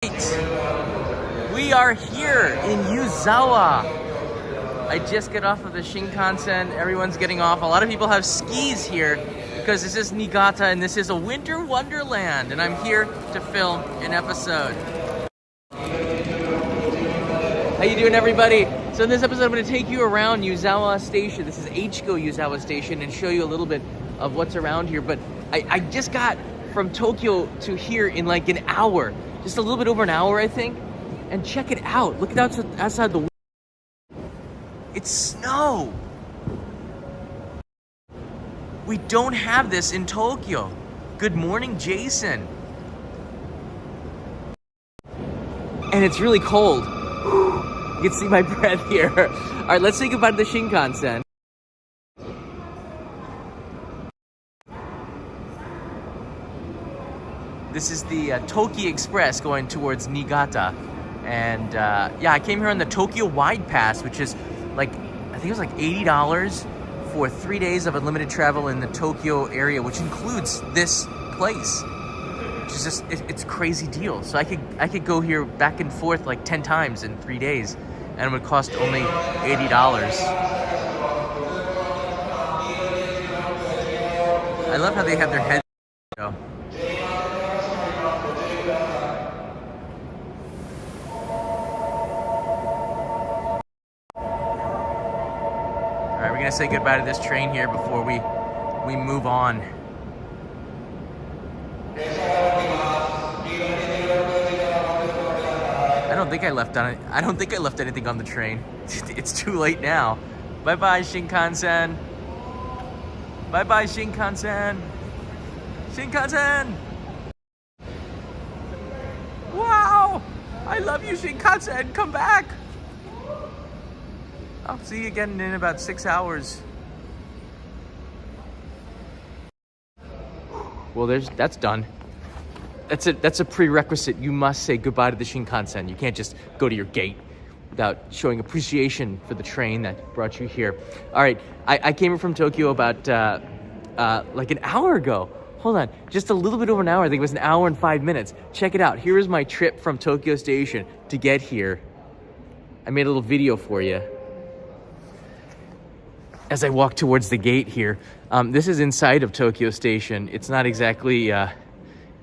We are here in Yuzawa. I just got off of the Shinkansen. Everyone's getting off. A lot of people have skis here because this is Niigata and this is a winter wonderland. And I'm here to film an episode. How you doing, everybody? So in this episode, I'm going to take you around Yuzawa Station. This is Echigo Yuzawa Station and show you a little bit of what's around here. But I just got from Tokyo to here in like an hour. Just a little bit over an hour, I think. And check it out. Look at outside the window. It's snow. We don't have this in Tokyo. Good morning, Jason. And it's really cold. You can see my breath here. All right, let's say goodbye to the Shinkansen. This is the Toki Express going towards Niigata. And yeah, I came here on the Tokyo Wide Pass, which is like, I think it was like $80 for 3 days of unlimited travel in the Tokyo area, which includes this place. Which is just, it's a crazy deal. So I could go here back and forth like 10 times in 3 days, and it would cost only $80. I love how they have their heads. Alright, we're gonna say goodbye to this train here before we move on. I don't think I left anything on the train. It's too late now. Bye bye, Shinkansen. Bye bye, Shinkansen. Shinkansen! Wow! I love you, Shinkansen! Come back! I'll see you again in about 6 hours. Well, that's done. That's a prerequisite. You must say goodbye to the Shinkansen. You can't just go to your gate without showing appreciation for the train that brought you here. All right, I came in from Tokyo about like an hour ago. Hold on, just a little bit over an hour. I think it was an hour and 5 minutes. Check it out. Here is my trip from Tokyo Station to get here. I made a little video for you. As I walk towards the gate here, this is inside of Tokyo Station. It's not exactly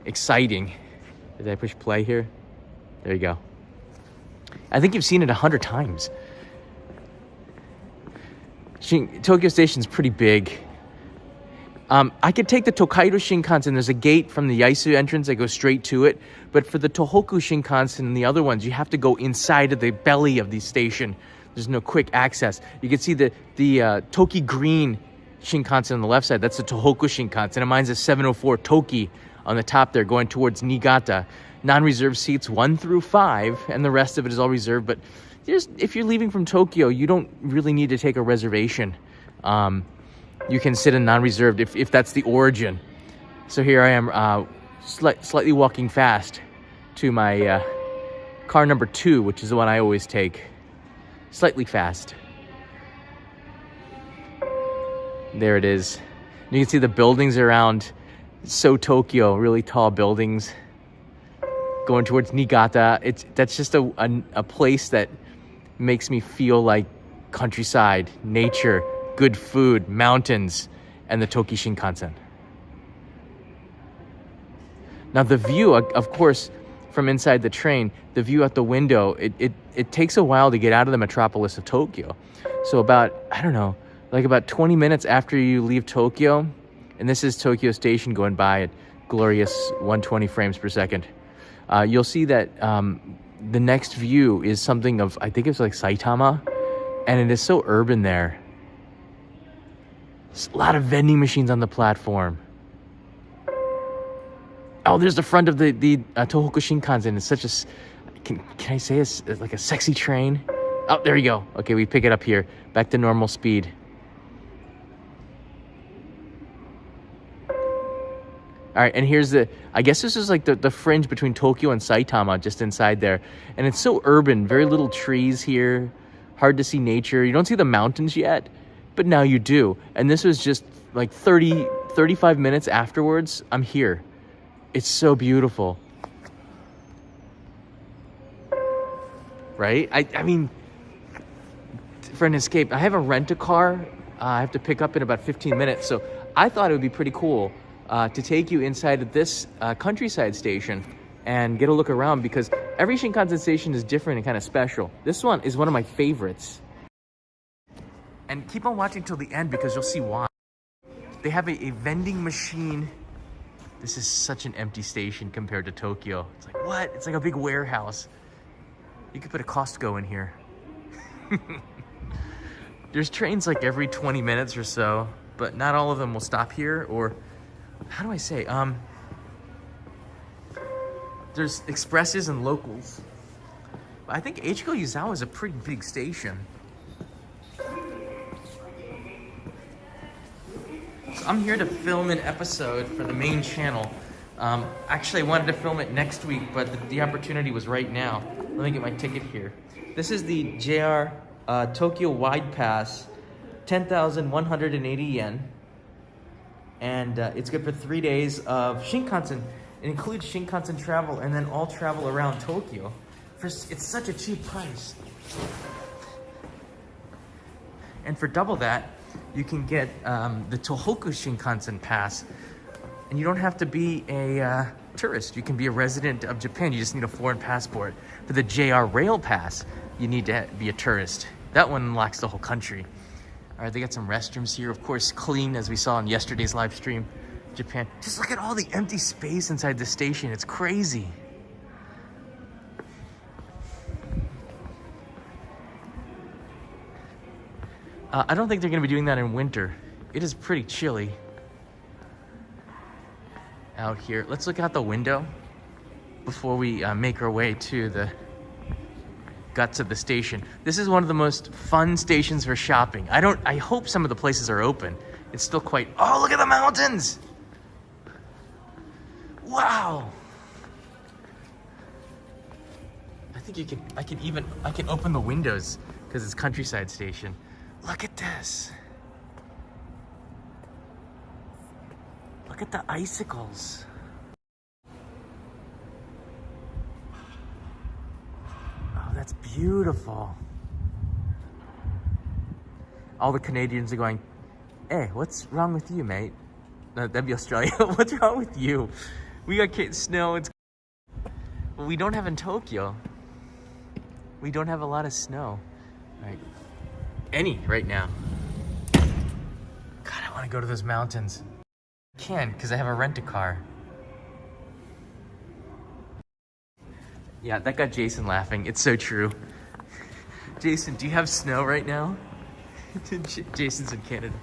exciting. Did I push play here? There you go. I think you've seen it 100 times. Tokyo Station's pretty big. I could take the Tokaido Shinkansen. There's a gate from the Yaesu entrance that goes straight to it. But for the Tohoku Shinkansen and the other ones, you have to go inside of the belly of the station. There's no quick access. You can see the Toki Green Shinkansen on the left side. That's the Tohoku Shinkansen. And mine's a 704 Toki on the top there going towards Niigata. Non-reserved seats 1 through 5, and the rest of it is all reserved. But if you're leaving from Tokyo, you don't really need to take a reservation. You can sit in non-reserved if that's the origin. So here I am slightly walking fast to my car number 2, which is the one I always take. Slightly fast. There it is. You can see the buildings around. So Tokyo, really tall buildings. Going towards Niigata. That's just a place that makes me feel like countryside, nature, good food, mountains, and the Toki Shinkansen. Now the view, of course, from inside the train, the view out the window, it takes a while to get out of the metropolis of Tokyo. So about, I don't know, like about 20 minutes after you leave Tokyo, and this is Tokyo Station going by at glorious 120 frames per second, you'll see that the next view is something of, I think it's like Saitama, and it is so urban there. There's a lot of vending machines on the platform. Oh, there's the front of the Tohoku Shinkansen. It's such a, can I say it's like a sexy train? Oh, there you go. Okay, we pick it up here. Back to normal speed. All right, and here's I guess this is like the fringe between Tokyo and Saitama, just inside there. And it's so urban, very little trees here, hard to see nature. You don't see the mountains yet, but now you do. And this was just like 35 minutes afterwards, I'm here. It's so beautiful. right? I mean, for an escape, I have a rent-a-car I have to pick up in about 15 minutes. So I thought it would be pretty cool to take you inside of this countryside station and get a look around, because every Shinkansen station is different and kind of special. This one is one of my favorites. And keep on watching till the end because you'll see why. They have a vending machine. This is such an empty station compared to Tokyo. It's like, what? It's like a big warehouse. You could put a Costco in here. There's trains like every 20 minutes or so, but not all of them will stop here. Or how do I say? There's expresses and locals. I think Echigo Yuzawa is a pretty big station. So I'm here to film an episode for the main channel. Actually, I wanted to film it next week, but the opportunity was right now. Let me get my ticket here. This is the JR Tokyo Wide Pass, 10,180 yen. And it's good for 3 days of Shinkansen. It includes Shinkansen travel and then all travel around Tokyo. It's such a cheap price. And for double that, you can get the Tohoku Shinkansen pass. And you don't have to be a tourist. You can be a resident of Japan. You just need a foreign passport. For the JR Rail Pass, you need to be a tourist. That one unlocks the whole country. All right, they got some restrooms here. Of course, clean, as we saw in yesterday's live stream. Japan. Just look at all the empty space inside the station. It's crazy. I don't think they're going to be doing that in winter. It is pretty chilly out here. Let's look out the window before we make our way to the guts of the station. This is one of the most fun stations for shopping. I hope some of the places are open. It's still quite, oh, look at the mountains. Wow. I think I can open the windows because it's countryside station. Look at this. Look at the icicles. Oh, that's beautiful. All the Canadians are going, hey, what's wrong with you, mate? No, that'd be Australia. What's wrong with you? We got snow. Well, we don't have in Tokyo. We don't have a lot of snow. Right. Right now. God, I want to go to those mountains. I can, because I have a rent-a-car. Yeah, that got Jason laughing. It's so true. Jason, do you have snow right now? Jason's in Canada.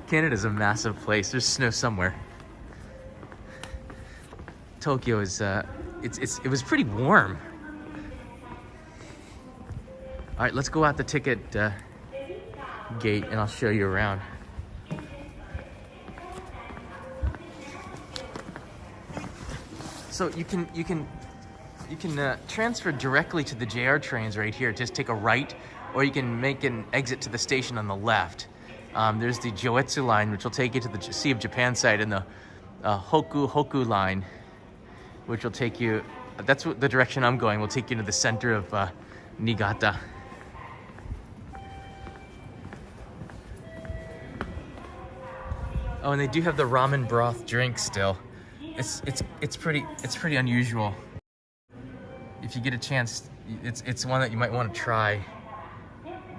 Canada's a massive place. There's snow somewhere. Tokyo is, it was pretty warm. All right, let's go out the ticket gate and I'll show you around. So you can transfer directly to the JR trains right here. Just take a right, or you can make an exit to the station on the left. There's the Joetsu line, which will take you to the Sea of Japan side, and the Hoku line, which will take you, that's what the direction I'm going, will take you to the center of Niigata. Oh, and they do have the ramen broth drink still. It's pretty unusual. If you get a chance, it's one that you might want to try.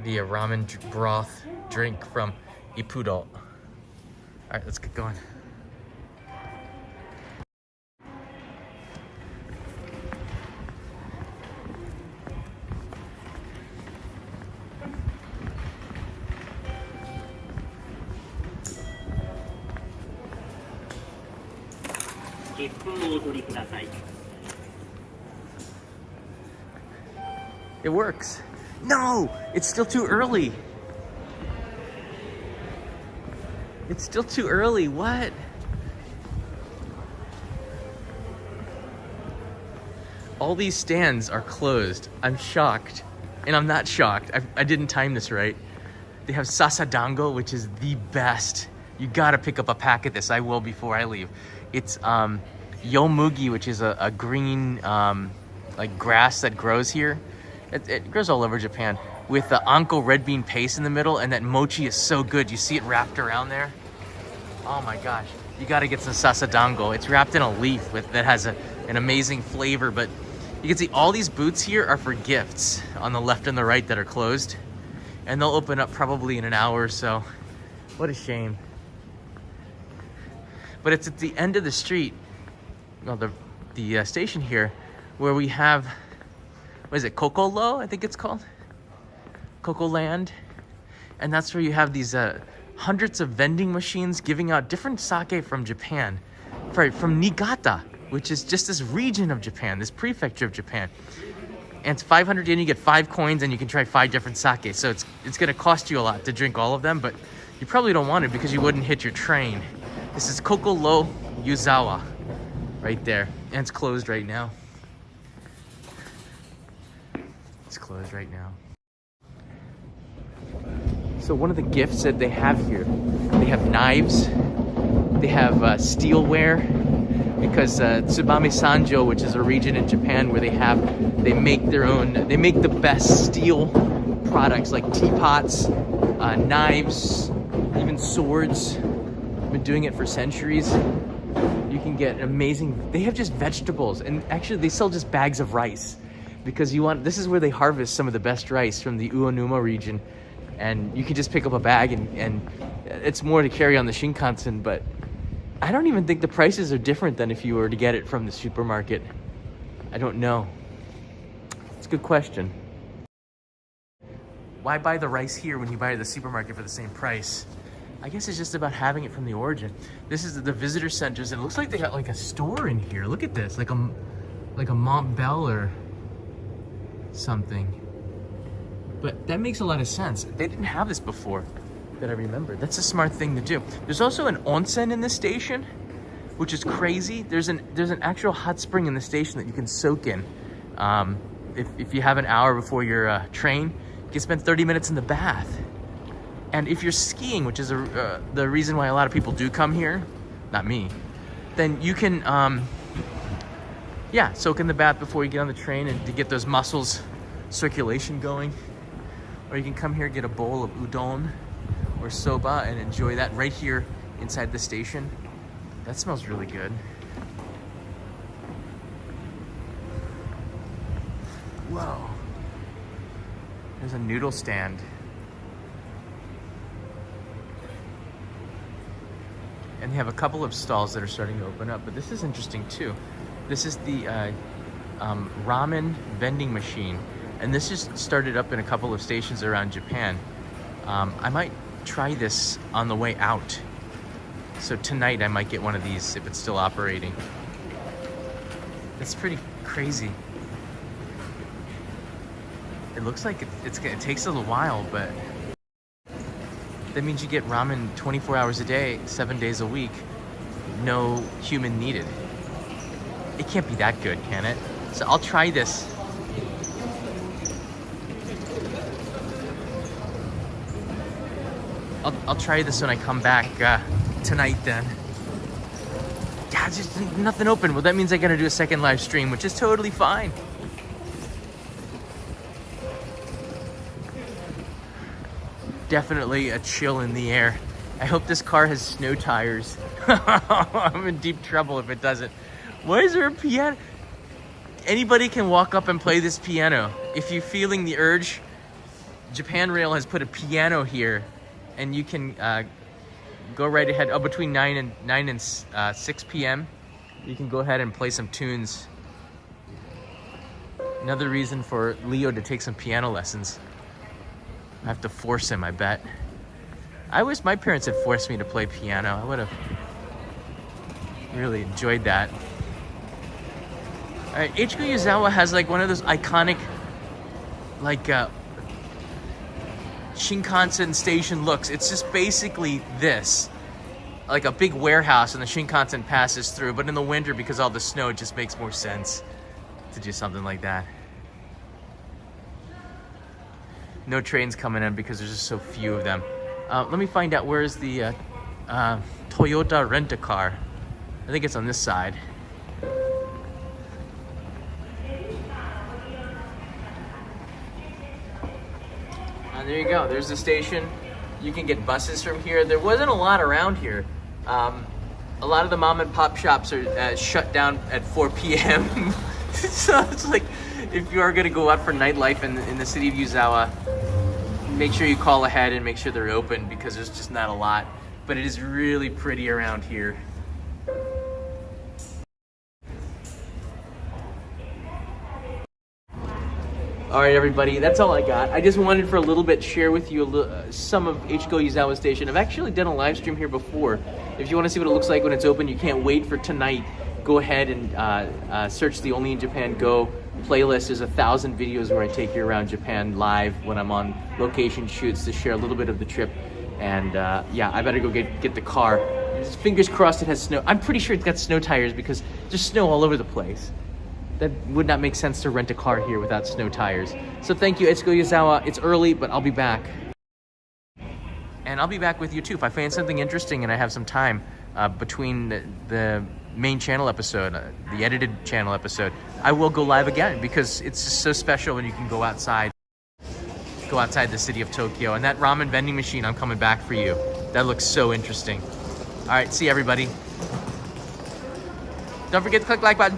The ramen broth drink from Ippudo. All right, let's get going. It works. No, it's still too early. It's still too early. What? All these stands are closed. I'm shocked. And I'm not shocked. I didn't time this right. They have sasadango, which is the best. You gotta pick up a pack of this. I will before I leave. It's yomugi, which is a green like grass that grows here. It grows all over Japan with the anko red bean paste in the middle, and that mochi is so good. You see it wrapped around there. Oh my gosh, you got to get some sasadango. It's wrapped in a leaf that has an amazing flavor, but you can see all these booths here are for gifts on the left and the right that are closed, and they'll open up probably in an hour or so. What a shame. But it's at the end of the street, well, the station here, where we have, what is it, Kokolo, I think it's called? Coco Land. And that's where you have these hundreds of vending machines giving out different sake from Japan. From Niigata, which is just this region of Japan, this prefecture of Japan. And it's 500 yen, you get 5 coins, and you can try 5 different sake. So it's gonna cost you a lot to drink all of them, but you probably don't want it because you wouldn't hit your train. This is Echigo Yuzawa, right there. And it's closed right now. It's closed right now. So one of the gifts that they have here, they have knives, they have steelware, because Tsubame Sanjo, which is a region in Japan where they make the best steel products like teapots, knives, even swords. Been doing it for centuries. You can get amazing, they have just vegetables, and actually they sell just bags of rice, because this is where they harvest some of the best rice from the Uonuma region, and you can just pick up a bag, and it's more to carry on the Shinkansen, but I don't even think the prices are different than if you were to get it from the supermarket. I don't know. It's a good question. Why buy the rice here when you buy it at the supermarket for the same price? I guess it's just about having it from the origin. This is the visitor centers, and it looks like they got like a store in here. Look at this, like a Mont Bell or something. But that makes a lot of sense. They didn't have this before that I remember. That's a smart thing to do. There's also an onsen in this station, which is crazy. There's an actual hot spring in the station that you can soak in. If you have an hour before your train, you can spend 30 minutes in the bath. And if you're skiing, which is the reason why a lot of people do come here, not me, then you can, soak in the bath before you get on the train and to get those muscles circulation going. Or you can come here, get a bowl of udon or soba and enjoy that right here inside the station. That smells really good. Whoa. There's a noodle stand. And they have a couple of stalls that are starting to open up, but this is interesting too. This is the ramen vending machine, and this just started up in a couple of stations around Japan. I might try this on the way out. So tonight I might get one of these if it's still operating. That's pretty crazy. It looks like it takes a little while, but that means you get ramen 24 hours a day, 7 days a week, no human needed. It can't be that good, can it? So I'll try this. I'll try this when I come back tonight then. Yeah, just nothing open. Well, that means I gotta do a second live stream, which is totally fine. Definitely a chill in the air. I hope this car has snow tires. I'm in deep trouble if it doesn't. Why is there a piano? Anybody can walk up and play this piano. If you're feeling the urge, Japan Rail has put a piano here, and you can go right ahead. Oh, between 9 and 6 p.m. you can go ahead and play some tunes. Another reason for Leo to take some piano lessons. I have to force him, I bet. I wish my parents had forced me to play piano. I would have really enjoyed that. All right, Echigo Yuzawa has like one of those iconic, like Shinkansen station looks. It's just basically this, like a big warehouse, and the Shinkansen passes through. But in the winter, because of all the snow, it just makes more sense to do something like that. No trains coming in because there's just so few of them. Let me find out where is the Toyota rent-a-car. I think it's on this side. And there you go. There's the station. You can get buses from here. There wasn't a lot around here. A lot of the mom and pop shops are shut down at 4 p.m. So it's like, if you are going to go out for nightlife in the city of Yuzawa, make sure you call ahead and make sure they're open, because there's just not a lot. But it is really pretty around here. All right, everybody, that's all I got. I just wanted for a little bit share with you some of Echigo Yuzawa Station. I've actually done a live stream here before. If you want to see what it looks like when it's open, you can't wait for tonight. Go ahead and search the Only in Japan Go playlist. There's 1,000 videos where I take you around Japan live when I'm on location shoots to share a little bit of the trip. And yeah, I better go get the car. Fingers crossed it has snow. I'm pretty sure it's got snow tires because there's snow all over the place. That would not make sense to rent a car here without snow tires. So thank you, Echigo Yuzawa. It's early, but I'll be back. And I'll be back with you too. If I find something interesting and I have some time between the main channel episode, the edited channel episode, I will go live again, because it's just so special when you can go outside the city of Tokyo. And that ramen vending machine, I'm coming back for you. That looks so interesting. All right, see you, everybody. Don't forget to click the like button.